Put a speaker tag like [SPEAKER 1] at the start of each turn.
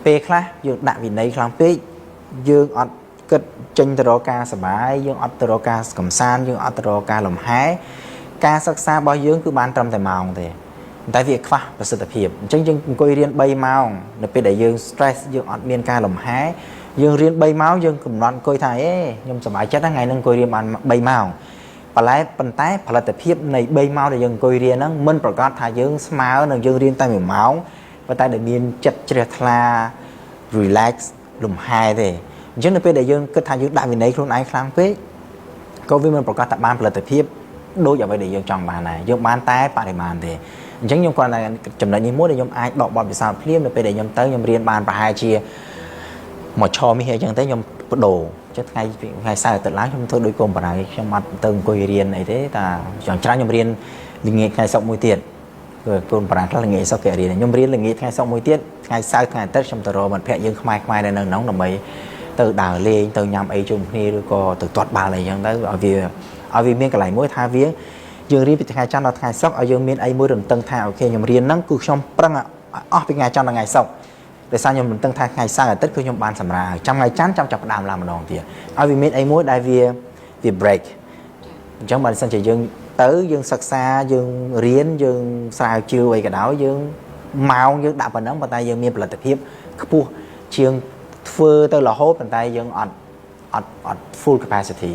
[SPEAKER 1] ពេលខ្លះយើងដាក់វិន័យខ្លាំងពេកយើងអត់គិតចេញទៅរកការសបាយយើងអត់ទៅរកការកំសាន្តយើងអត់ទៅរកការលំហែការសិក្សារបស់យើងគឺបានត្រឹមតែម៉ោងទេតែវាខ្វះប្រសិទ្ធភាពអញ្ចឹងយើងអង្គុយរៀន3ម៉ោងនៅពេលដែលយើង stress យើងអត់មានការលំហែយើងរៀន3ម៉ោងយើងកំណត់អង្គុយថាខ្ញុំសប្បាយចិត្តថ្ងៃហ្នឹងអង្គុយរៀនបាន3ម៉ោងប៉ុន្តែផលិតភាពនៃ3ម៉ោងដែលយើងអង្គុយរៀនហ្នឹងមិនប្រកាសថាយើងស្មើនឹងយើងរៀនតែ1ម៉ោងប៉ុន្តែដែលមានចិត្តជ្រះថ្លា relax លំហែទេអញ្ចឹងនៅពេលដែលយើងគិតថាយើងដាក់វិន័យខ្លួនឯងខ្លាំងពេកក៏វាមិនប្រកាសថាបានផលិតភាពដូចអ្វីដែលយើងចង់បានដែរយើងបានតែបរិមាណទេអញ្ចឹងខ្ញុំគ្រាន់តែចំណុចនេះមួយដែលខ្ញុំអាចដកបទពិសោធន៍ភ្លាមនៅពេលដែលខ្ញុំរៀនបានប្រហែលជាមកឈរមាសអញ្ចឹងទៅខ្ញុំបដូរចិត្តថ្ងៃសៅរ៍អាទិត្យឡើងខ្ញុំធ្វើដូចកុំបរាយខ្ញុំអត់ទៅអង្គុយរៀនអីទេតែច្រើនខ្ញុំរៀនល្ងាចថ្ងៃសុក្រមួយទៀតគឺកូនបរាខ្លះល្ងាចសុក្រគេរៀនខ្ញុំរៀនល្ងាចថ្ងៃសុក្រមួយទៀតថ្ងៃសៅរ៍ថ្ងៃអាទិត្យខ្ញុំទៅរកមិត្តភក្តិយើងខ្មែរនៅក្នុងដើម្បីទៅដើរលេងទៅញ៉ាំអីជុំគ្នាឬក៏ទៅទាត់បាល់អីចឹងទៅឲ្យវាមានកន្លែងមួយថាយើងរៀនពីថ្ងៃច័ន្ទដល់ថ្ងៃសុក្រឲ្យយើងមានអីមួយរំពឹងថាអូខេខ្ញុំរៀនហ្នឹងគឺខ្ញុំប្រឹងអស់ពីថ្ងៃច័ន្ទដល់ថ្ងៃសុក្រដោយសារខ្ញុំរំពឹងថាថ្ងៃសៅរ៍អាទិត្យគឺខ្ញុំបានសម្រាលចាំថ្ងៃច័ន្ទចាប់ផ្ដើមឡើងម្ដងទៀតឲ្យវាមានអីមួយដែលវា break អញ្ចឹងបើសិនជាយើងសិក្សាយើងរៀនយើងស្រាវជ្រាវអីក៏ដោយយើងម៉ោងយើងដាក់ប៉ុណ្ណឹងប៉ុន្តែយើងមានផលិតភាពខ្ពស់ជាងធ្វើទៅរហូតប៉ុន្តែយើងអត់ full capacity